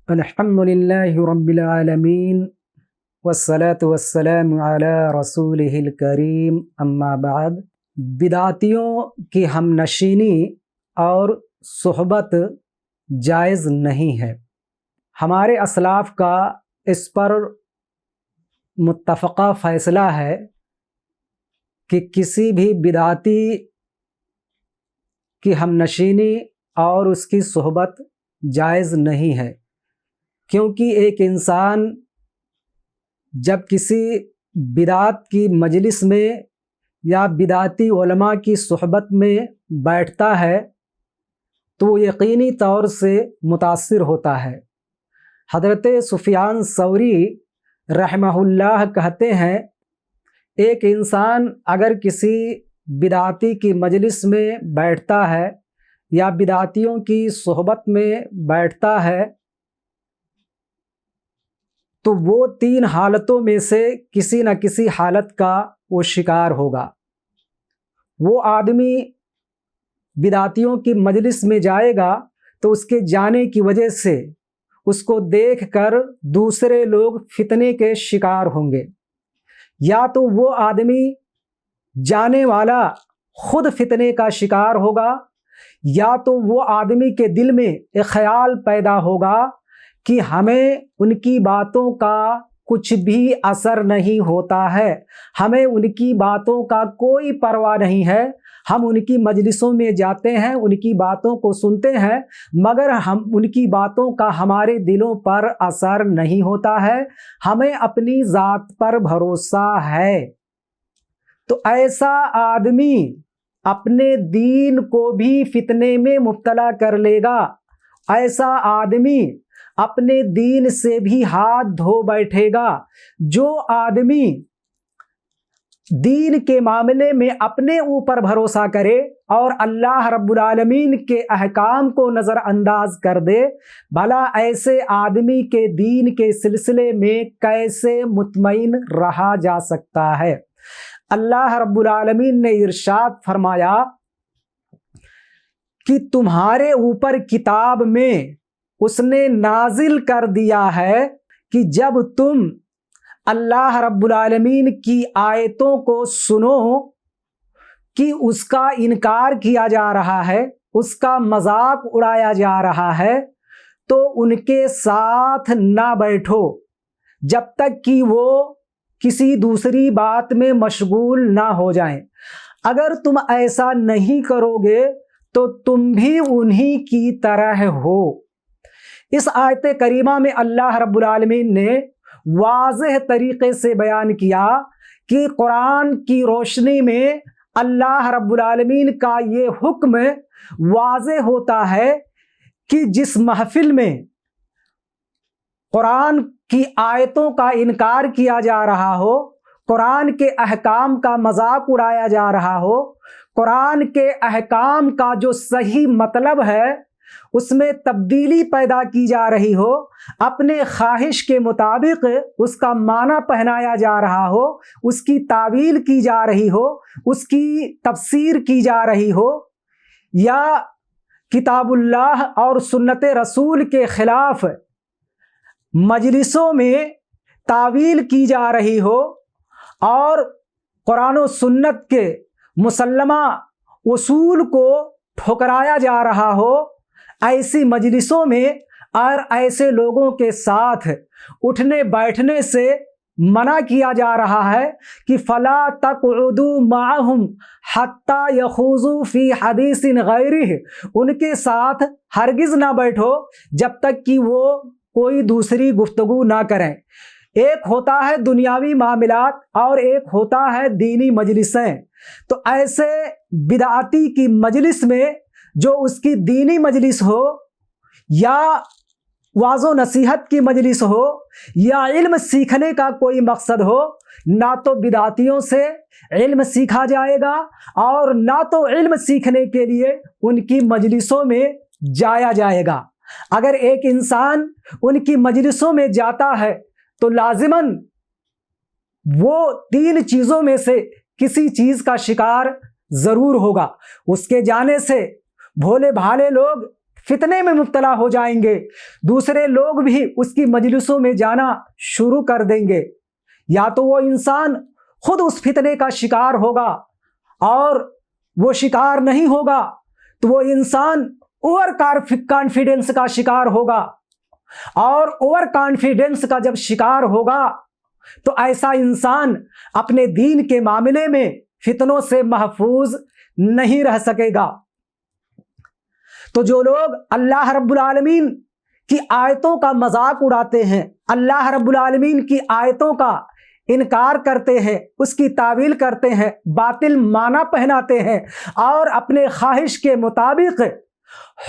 الحمد للہ رب العالمین والصلاة والسلام علی رسولہ الکریم اما بعد۔ بدعتیوں کی ہم نشینی اور صحبت جائز نہیں ہے۔ ہمارے اسلاف کا اس پر متفقہ فیصلہ ہے کہ کسی بھی بدعتی کی ہم نشینی اور اس کی صحبت جائز نہیں ہے، کیونکہ ایک انسان جب کسی بدعت کی مجلس میں یا بدعتی علماء کی صحبت میں بیٹھتا ہے تو وہ یقینی طور سے متاثر ہوتا ہے۔ حضرت سفیان ثوری رحمہ اللہ کہتے ہیں، ایک انسان اگر کسی بدعتی کی مجلس میں بیٹھتا ہے یا بدعتیوں کی صحبت میں بیٹھتا ہے تو وہ تین حالتوں میں سے کسی نہ کسی حالت کا وہ شکار ہوگا۔ وہ آدمی بدعتیوں کی مجلس میں جائے گا تو اس کے جانے کی وجہ سے اس کو دیکھ کر دوسرے لوگ فتنے کے شکار ہوں گے، یا تو وہ آدمی جانے والا خود فتنے کا شکار ہوگا، یا تو وہ آدمی کے دل میں ایک خیال پیدا ہوگا کہ ہمیں ان کی باتوں کا کچھ بھی اثر نہیں ہوتا ہے، ہمیں ان کی باتوں کا کوئی پرواہ نہیں ہے، ہم ان کی مجلسوں میں جاتے ہیں، ان کی باتوں کو سنتے ہیں، مگر ہم ان کی باتوں کا ہمارے دلوں پر اثر نہیں ہوتا ہے، ہمیں اپنی ذات پر بھروسہ ہے۔ تو ایسا آدمی اپنے دین کو بھی فتنے میں مبتلا کر لے گا، ایسا آدمی اپنے دین سے بھی ہاتھ دھو بیٹھے گا۔ جو آدمی دین کے معاملے میں اپنے اوپر بھروسہ کرے اور اللہ رب العالمین کے احکام کو نظر انداز کر دے، بھلا ایسے آدمی کے دین کے سلسلے میں کیسے مطمئن رہا جا سکتا ہے؟ اللہ رب العالمین نے ارشاد فرمایا کہ تمہارے اوپر کتاب میں اس نے نازل کر دیا ہے کہ جب تم اللہ رب العالمین کی آیتوں کو سنو کہ اس کا انکار کیا جا رہا ہے، اس کا مذاق اڑایا جا رہا ہے، تو ان کے ساتھ نہ بیٹھو جب تک کہ وہ کسی دوسری بات میں مشغول نہ ہو جائیں۔ اگر تم ایسا نہیں کرو گے تو تم بھی انہی کی طرح ہو۔ اس آیت کریمہ میں اللہ رب العالمین نے واضح طریقے سے بیان کیا کہ قرآن کی روشنی میں اللہ رب العالمین کا یہ حکم واضح ہوتا ہے کہ جس محفل میں قرآن کی آیتوں کا انکار کیا جا رہا ہو، قرآن کے احکام کا مذاق اڑایا جا رہا ہو، قرآن کے احکام کا جو صحیح مطلب ہے اس میں تبدیلی پیدا کی جا رہی ہو، اپنے خواہش کے مطابق اس کا معنی پہنایا جا رہا ہو، اس کی تعویل کی جا رہی ہو، اس کی تفسیر کی جا رہی ہو، یا کتاب اللہ اور سنت رسول کے خلاف مجلسوں میں تعویل کی جا رہی ہو اور قرآن و سنت کے مسلمہ اصول کو ٹھکرایا جا رہا ہو، ایسی مجلسوں میں اور ایسے لوگوں کے ساتھ اٹھنے بیٹھنے سے منع کیا جا رہا ہے کہ فلا تقعدوا معهم حتى يخوضوا في حديث غيره، ان کے ساتھ ہرگز نہ بیٹھو جب تک کہ وہ کوئی دوسری گفتگو نہ کریں۔ ایک ہوتا ہے دنیاوی معاملات اور ایک ہوتا ہے دینی مجلسیں۔ تو ایسے بدعتی کی مجلس میں، جو اس کی دینی مجلس ہو یا واعظ و نصیحت کی مجلس ہو یا علم سیکھنے کا کوئی مقصد ہو، نہ تو بدعتیوں سے علم سیکھا جائے گا اور نہ تو علم سیکھنے کے لیے ان کی مجلسوں میں جایا جائے گا۔ اگر ایک انسان ان کی مجلسوں میں جاتا ہے تو لازماً وہ تین چیزوں میں سے کسی چیز کا شکار ضرور ہوگا۔ اس کے جانے سے بھولے بھالے لوگ فتنے میں مبتلا ہو جائیں گے، دوسرے لوگ بھی اس کی مجلسوں میں جانا شروع کر دیں گے، یا تو وہ انسان خود اس فتنے کا شکار ہوگا، اور وہ شکار نہیں ہوگا تو وہ انسان اوور کانفیڈنس کا شکار ہوگا، اور اوور کانفیڈنس کا جب شکار ہوگا تو ایسا انسان اپنے دین کے معاملے میں فتنوں سے محفوظ نہیں رہ سکے گا۔ تو جو لوگ اللہ رب العالمین کی آیتوں کا مذاق اڑاتے ہیں، اللہ رب العالمین کی آیتوں کا انکار کرتے ہیں، اس کی تعویل کرتے ہیں، باطل معنی پہناتے ہیں، اور اپنے خواہش کے مطابق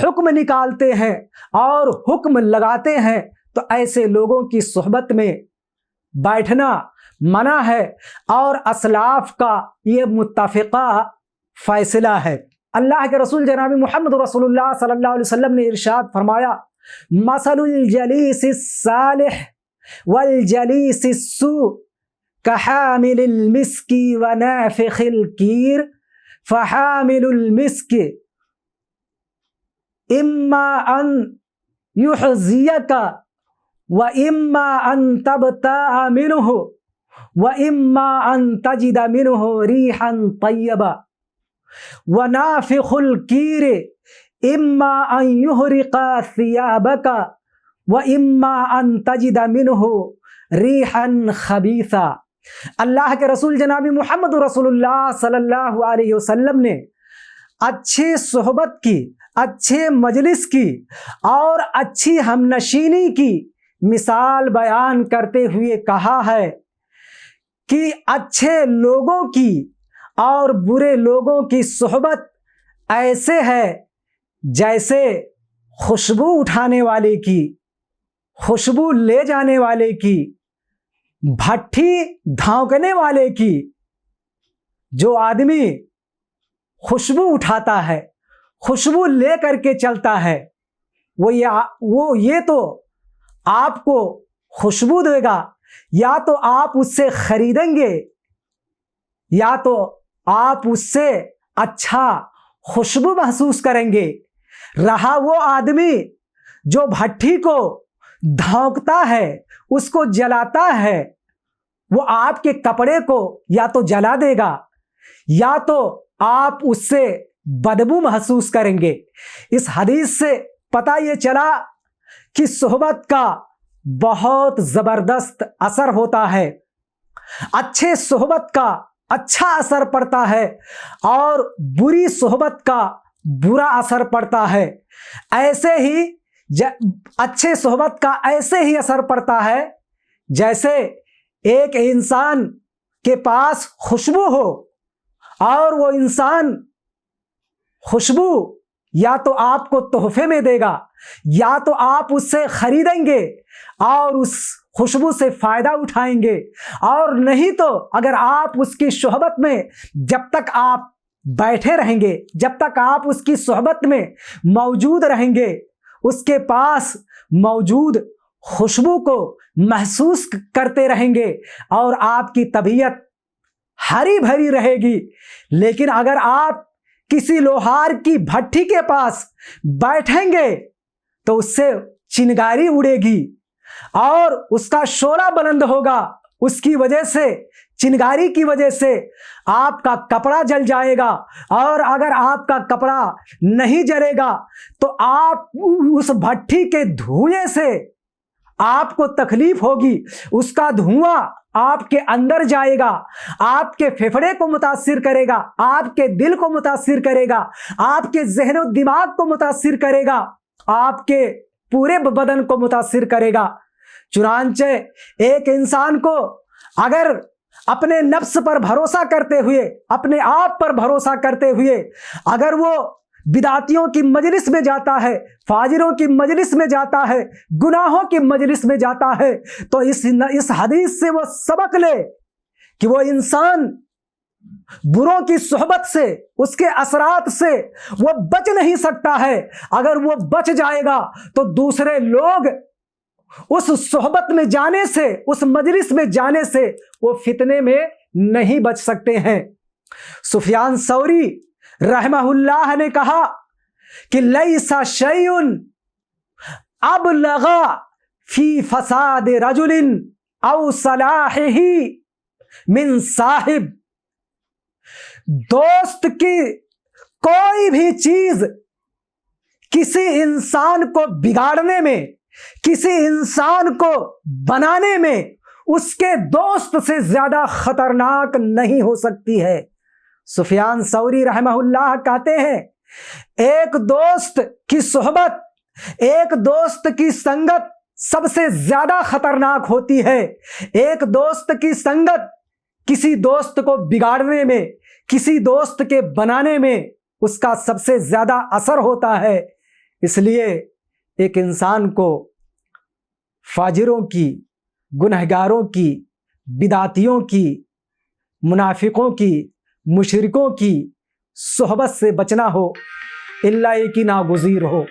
حکم نکالتے ہیں اور حکم لگاتے ہیں، تو ایسے لوگوں کی صحبت میں بیٹھنا منع ہے، اور اسلاف کا یہ متفقہ فیصلہ ہے۔ اللہ کے رسول جناب محمد رسول اللہ صلی اللہ علیہ وسلم نے ارشاد فرمایا، مثل الجلیس الصالح والجلیس السوء کحامل المسک ونافخ الکیر، فحامل المسک اما ان یحزیک واما ان تبتاع منہ واما ان تجد منہ ریحا طیبا، ونافخ الکیر اما ان یحرق ثیابک واما ان تجد منہ ریحا خبیثا۔ اللہ کے رسول جناب محمد رسول اللہ صلی اللہ علیہ وسلم نے اچھی صحبت کی، اچھے مجلس کی اور اچھی ہمنشینی کی مثال بیان کرتے ہوئے کہا ہے کہ اچھے لوگوں کی اور برے لوگوں کی صحبت ایسے ہے جیسے خوشبو اٹھانے والے کی، خوشبو لے جانے والے کی، بھٹی دھونکنے والے کی۔ جو آدمی خوشبو اٹھاتا ہے، خوشبو لے کر کے چلتا ہے، وہ یہ تو آپ کو خوشبو دے گا، یا تو آپ اس سے خریدیں گے، یا تو آپ اس سے اچھا خوشبو محسوس کریں گے۔ رہا وہ آدمی جو بھٹی کو دھونکتا ہے، اس کو جلاتا ہے، وہ آپ کے کپڑے کو یا تو جلا دے گا، یا تو آپ اس سے بدبو محسوس کریں گے۔ اس حدیث سے پتہ یہ چلا کہ صحبت کا بہت زبردست اثر ہوتا ہے، اچھے صحبت کا اچھا اثر پڑتا ہے، اور بری صحبت کا برا اثر پڑتا ہے۔ ایسے ہی اچھے صحبت کا ایسے ہی اثر پڑتا ہے جیسے ایک انسان کے پاس خوشبو ہو، اور وہ انسان خوشبو یا تو آپ کو تحفے میں دے گا، یا تو آپ اس سے خریدیں گے اور اس خوشبو سے فائدہ اٹھائیں گے، اور نہیں تو اگر آپ اس کی صحبت میں جب تک آپ بیٹھے رہیں گے، جب تک آپ اس کی صحبت میں موجود رہیں گے، اس کے پاس موجود خوشبو کو محسوس کرتے رہیں گے اور آپ کی طبیعت ہری بھری رہے گی۔ لیکن اگر آپ کسی لوہار کی بھٹی کے پاس بیٹھیں گے تو اس سے چنگاری اڑے گی اور اس کا شعلہ بلند ہوگا، اس کی وجہ سے، چنگاری کی وجہ سے آپ کا کپڑا جل جائے گا، اور اگر آپ کا کپڑا نہیں جلے گا تو آپ اس بھٹی کے دھوئیں سے آپ کو تکلیف ہوگی، اس کا دھواں آپ کے اندر جائے گا، آپ کے پھیپھڑے کو متاثر کرے گا، آپ کے دل کو متاثر کرے گا، آپ کے ذہن و دماغ کو متاثر کرے گا، آپ کے پورے بدن کو متاثر کرے گا۔ چنانچہ ایک انسان کو اگر اپنے نفس پر بھروسہ کرتے ہوئے، اپنے آپ پر بھروسہ کرتے ہوئے اگر وہ بدعتیوں کی مجلس میں جاتا ہے، فاجروں کی مجلس میں جاتا ہے، گناہوں کی مجلس میں جاتا ہے، تو اس حدیث سے وہ سبق لے کہ وہ انسان بروں کی صحبت سے، اس کے اثرات سے وہ بچ نہیں سکتا ہے۔ اگر وہ بچ جائے گا تو دوسرے لوگ اس صحبت میں جانے سے، اس مجلس میں جانے سے وہ فتنے میں نہیں بچ سکتے ہیں۔ سفیان ثوری رحمہ اللہ نے کہا کہ لیسا شیئن ابلغ فی فساد رجل او صلاحہ من صاحب، دوست کی کوئی بھی چیز کسی انسان کو بگاڑنے میں، کسی انسان کو بنانے میں اس کے دوست سے زیادہ خطرناک نہیں ہو سکتی ہے۔ سفیان ثوری رحمہ اللہ کہتے ہیں ایک دوست کی صحبت، ایک دوست کی سنگت سب سے زیادہ خطرناک ہوتی ہے۔ ایک دوست کی سنگت کسی دوست کو بگاڑنے میں، کسی دوست کے بنانے میں اس کا سب سے زیادہ اثر ہوتا ہے۔ اس لیے ایک انسان کو فاجروں کی، گنہگاروں کی، بدعتیوں کی، منافقوں کی، مشرکوں کی صحبت سے بچنا ہو، الا کہ ناگزیر ہو۔